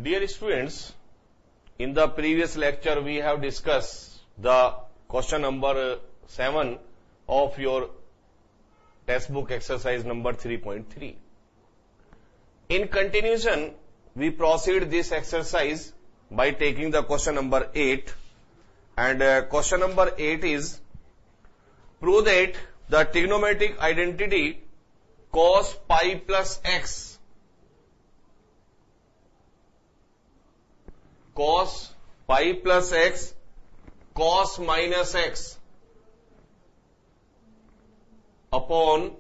Dear students, in the previous lecture we have discussed the question number 7 of your textbook exercise number 3.3. In continuation, we proceed this exercise by taking the question number 8, and question number 8 is, prove that the trigonometric identity cos pi plus x, cos pi plus x, cos minus x upon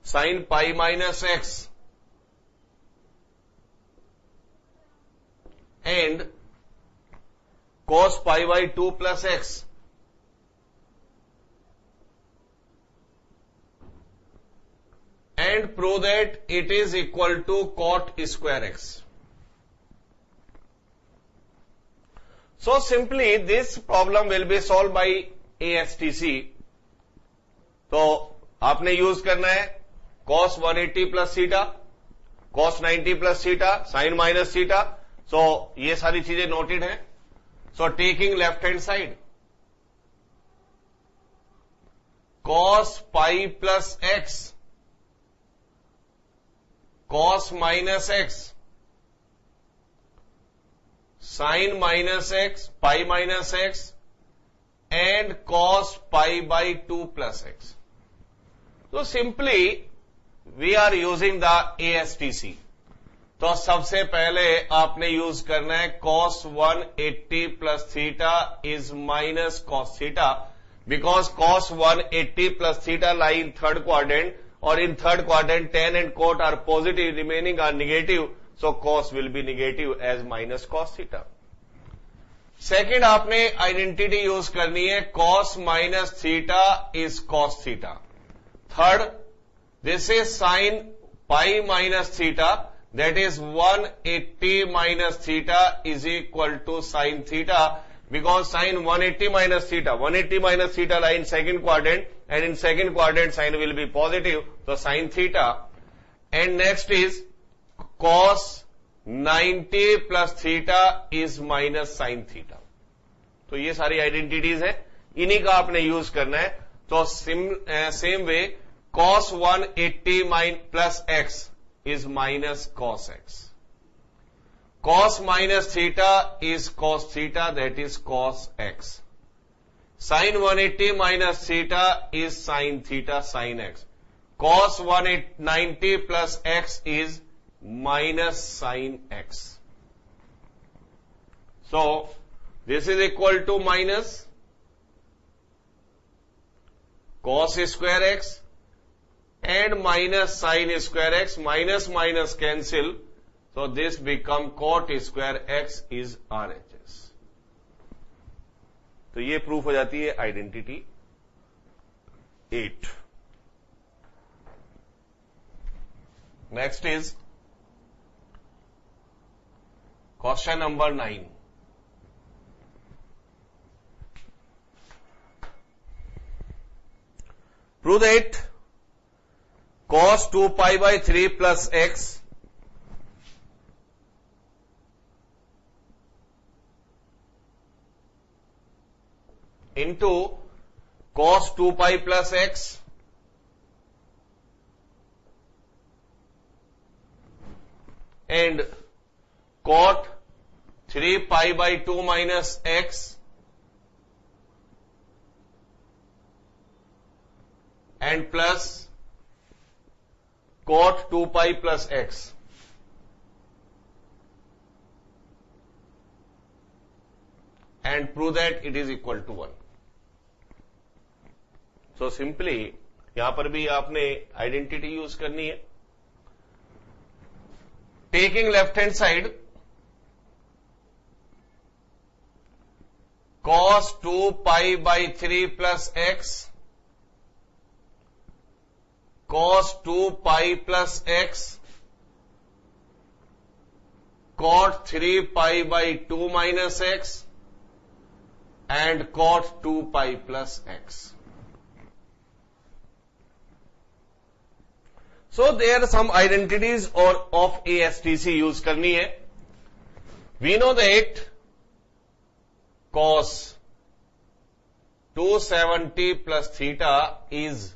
sin pi minus x and cos pi by 2 plus x and prove that it is equal to cot square x. So simply this problem will be solved by ASTC. तो आपने use करना है cos 180 plus theta, cos 90 plus theta, sin minus theta. So ये सारी चीजें noted हैं. So taking left hand side cos pi plus x, cos minus x, sin minus x, pi minus x and cos pi by 2 plus x. So simply we are using the ASTC. तो सबसे पहले आपने use करना है cos 180 plus theta is minus cos theta, because cos 180 plus theta lie in third quadrant, or in third quadrant tan and cot are positive, remaining are negative, so cos will be negative as minus cos theta. Second आपने identity use करनी है cos minus theta is cos theta. Third, this is sin pi minus theta, that is 180 minus theta is equal to sin theta, because sin 180 minus theta, 180 minus theta lie in second quadrant, and in second quadrant sin will be positive, तो sin theta. And next is cos 90 plus theta is minus sine theta. तो ये सारी identities हैं, इन्हीं का आपने use करना है. तो same way cos 180 plus x is minus cos x, cos minus theta is cos theta, that is cos x. sin 180 minus theta is sin theta, sin x. cos 190 plus x is minus sin x. So this is equal to minus cos square x and minus sin square x, minus minus cancel, so this become cot square x is RHS. तो ये proof हो जाती है identity 8. Next is question number 9. Prove that cos 2 pi by 3 plus x into cos 2 pi plus x and cot 3 pi by 2 minus x and plus cot 2 pi plus x and prove that it is equal to 1. So simply यहां पर भी आपने identity use करनी है. Taking left hand side cos 2 pi by 3 plus x, cos 2 pi plus x, cot 3 pi by 2 minus x and cot 2 pi plus x. So there are some identities or of ASTC use करनी है. We know that cos 270 plus theta is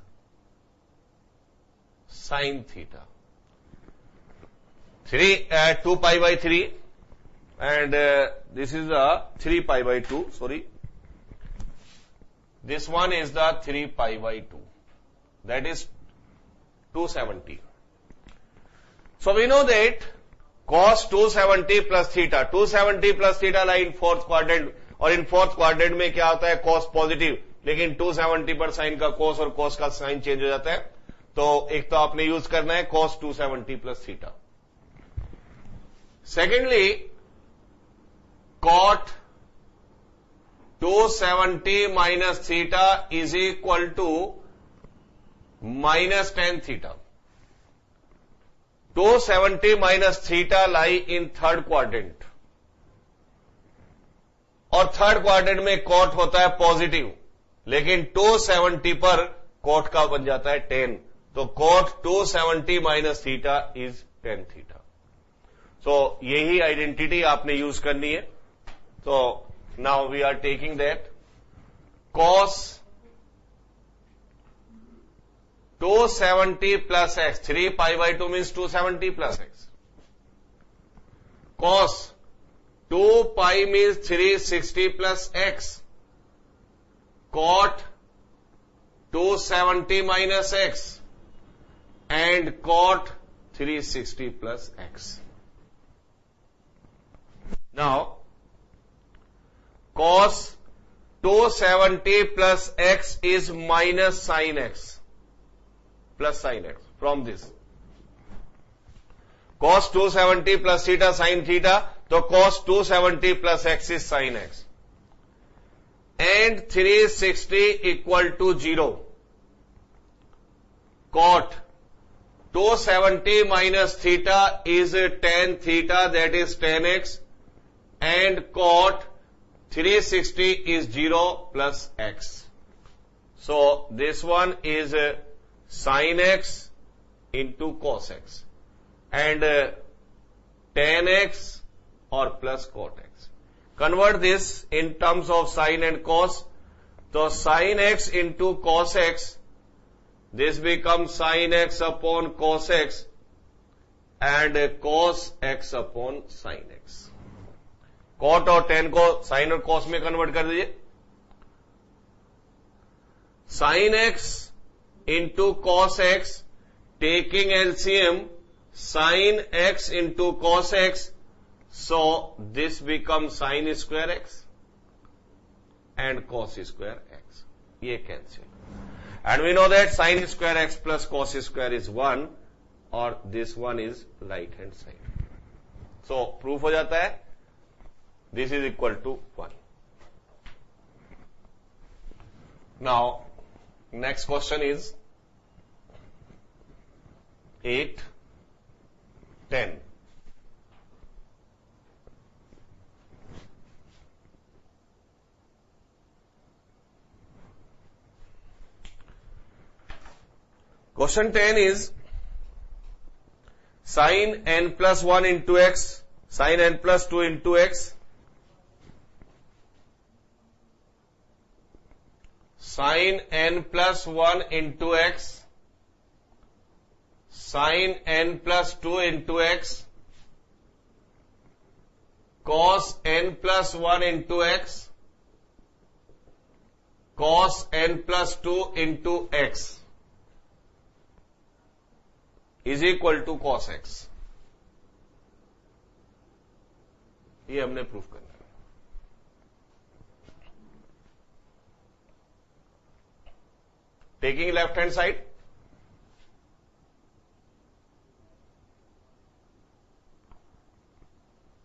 sin theta. 2 pi by 3 and this is the 3 pi by 2, sorry. This one is the 3 pi by 2. That is 270. So we know that cos 270 plus theta, 270 plus theta lie in fourth quadrant, और in fourth quadrant में क्या होता है cos positive, लेकिन 270 पर sign का cos और cos का साइन चेंज हो जाता है. तो एक तो आपने यूज करना है cos 270 plus theta. Secondly cot 270 minus theta is equal to minus tan theta. 270 minus theta lie in third quadrant, और थर्ड क्वाड्रेंट में कॉट होता है पॉजिटिव, लेकिन 270 पर कॉट का बन जाता है tan. तो cot 270 minus theta is tan theta. So यही आइडेंटिटी आपने यूज करनी है. तो now we are taking that cos 270 plus x, 3 pi by 2 means 270 plus x. Cos 2 pi means 360 plus x. Cot 270 minus x and cot 360 plus x. Now, cos 270 plus x is minus sin x plus sin x from this. Cos 270 plus theta sin theta, तो cos 270 plus x is sin x. And 360 equal to 0. Cot 270 minus theta is tan theta, that is tan x. And cot 360 is 0 plus x. So this one is sin x into cos x. And tan x or plus cot x. Convert this in terms of sin and cos. So sin x into cos x, this becomes sin x upon cos x and cos x upon sin x. Cot और tan को sin और cos में convert कर दीजिए. Sin x into cos x, taking LCM, sin x into cos x, so this becomes sin square x and cos square x. ये cancel. And we know that sin square x plus cos square is 1, or this one is right hand side. So proof हो जाता है this is equal to 1. Now next question is 8, 10. Question 10 is sin n plus 1 into x, sin n plus 2 into x, sin n plus 1 into x, sin n plus 2 into x, cos n plus 1 into x, cos n plus 2 into x is equal to cos x. ये हमने proof करना है. Taking left hand side,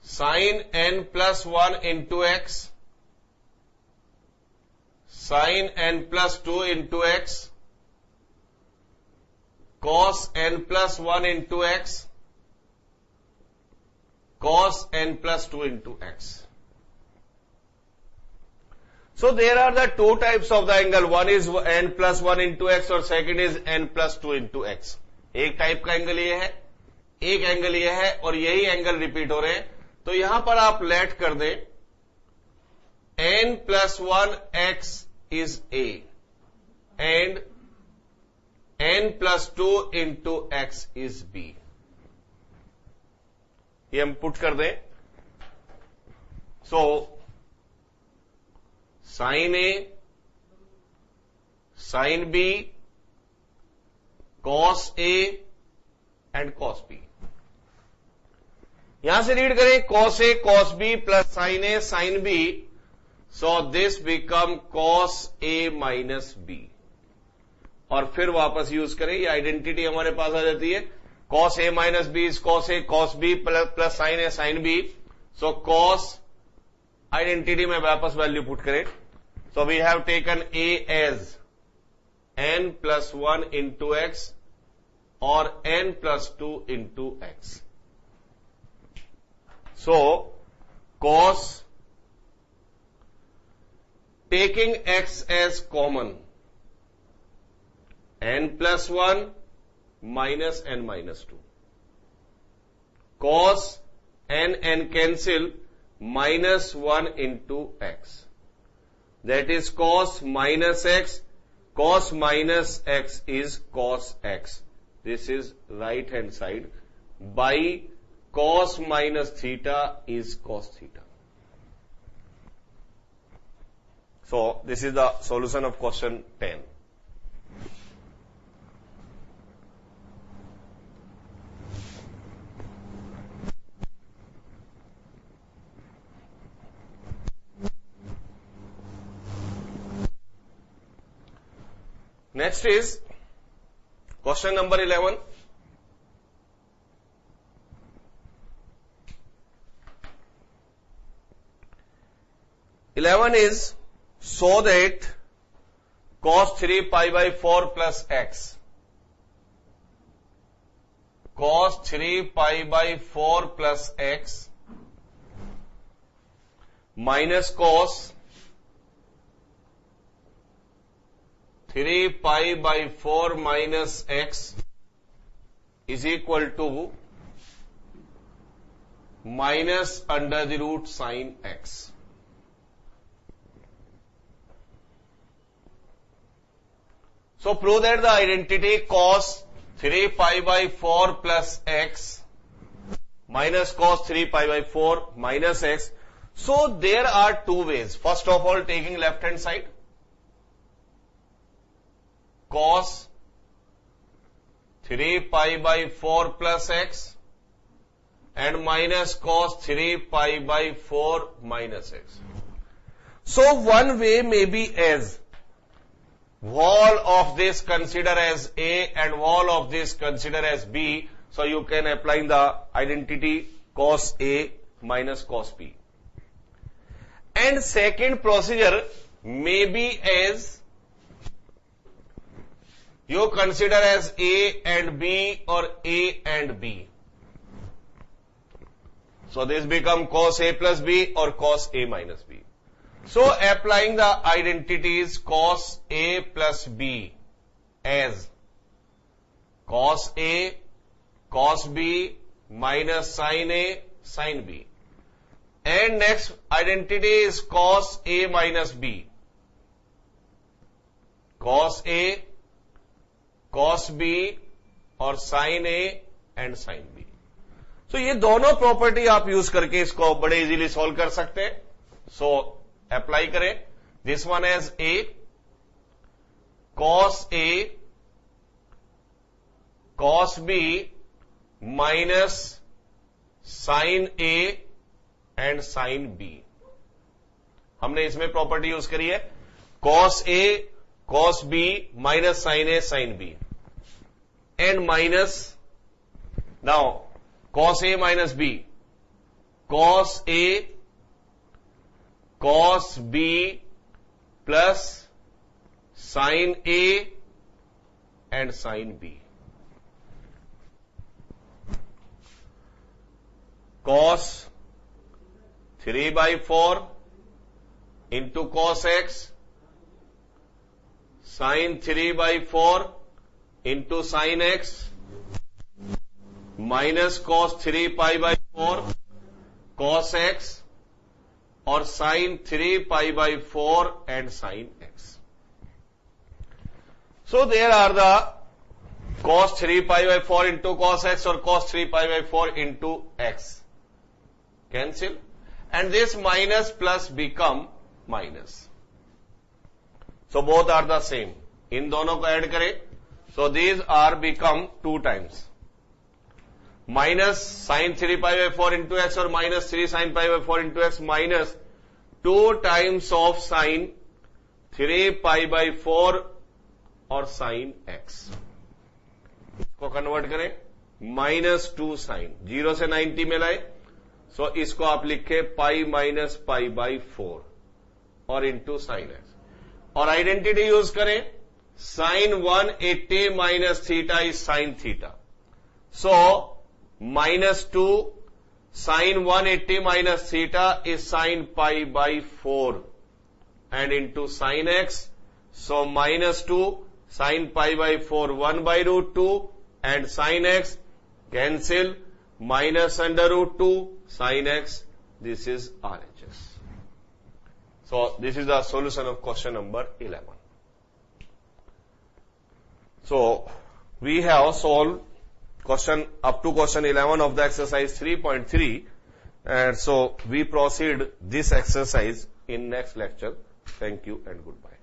sin n plus 1 into x, sin n plus 2 into x, cos n plus 1 into x, cos n plus 2 into x. So there are the two types of the angle. One is n plus 1 into x और second is n plus 2 into x. एक type का angle ये है, एक angle ये है, और यही एंगल रिपीट हो रहे हैं। तो यहां पर आप लेट कर दें n+1 x is a and n+2 into x is b। ये हम पुट कर दें। So sine a, sine b, cos a and cos b। यहां से रीड करें cos a cos b plus sin a sin b, so this become cos a minus b। और फिर वापस यूज करें, ये आइडेंटिटी हमारे पास आ जाती है, cos a minus b is cos a cos b plus sin a sin b। So cos identity में वापस वैल्यू पुट करें। So we have taken a as n+1 into x और n+2 into x। So, cos taking x as common, n+1 minus n-2, cos n cancel -1 into x, that is cos minus x, cos minus x is cos x, this is right hand side, by cos minus theta is cos theta. So this is the solution of question 10. Next is question number 11. Is so that cos 3 pi by 4 plus x, cos 3 pi by 4 plus x minus cos 3 pi by 4 minus x is equal to minus under the root sin x. So prove that the identity cos 3 pi by 4 plus x minus cos 3 pi by 4 minus x. So there are two ways. First of all, taking left hand side, cos 3 pi by 4 plus x and minus cos 3 pi by 4 minus x. So one way may be as wall of this consider as A and wall of this consider as B. So you can apply the identity cos A minus cos B. And second procedure may be as you consider as A and B or A and B. So this become cos A plus B or cos A minus B. So applying the identities cos A plus B as cos A cos B minus sin A sin B. And next identity is cos A minus B, cos A cos B और sin A and sin B. So ये दोनों property आप use करके इसको बड़े easily solve कर सकते हैं. So अप्लाई करें. This one as A cos A cos B minus sin A and sin B. हमने इसमें प्रॉपर्टी यूज करी है cos A cos B minus sin A sin B and minus now cos A minus B cos A cos B plus sin A and sin B. Cos 3 by 4 into cos x sin 3 by 4 into sin x minus cos 3 pi by 4 cos x और sine 3 pi by 4 and sine x. So there are the cos 3 pi by 4 into cos x or cos 3 pi by 4 into x. Cancel. And this minus plus become minus. So both are the same. इन दोनों को add करें. So these are become 2 times. Minus sin 3 pi by 4 into x or minus 3 sin pi by 4 into x minus 2 times of sin 3 pi by 4 और sine x. इसको convert करें -2 sign 0 से 90 में लाए. सो इसको आप लिखे पाई माइनस पाई बाई 4 और इंटू साइन एक्स. और आइडेंटिटी यूज करें. Sine 180 minus theta is sine theta. So -2 sine 180 minus theta is sine pi by 4 and into sine X. So -2 sin pi by 4 1 by root 2 and sin x cancel minus under root 2 sin x. This is RHS. So this is the solution of question number 11. So we have solved question up to question 11 of the exercise 3.3 and so we proceed this exercise in next lecture. Thank you and goodbye.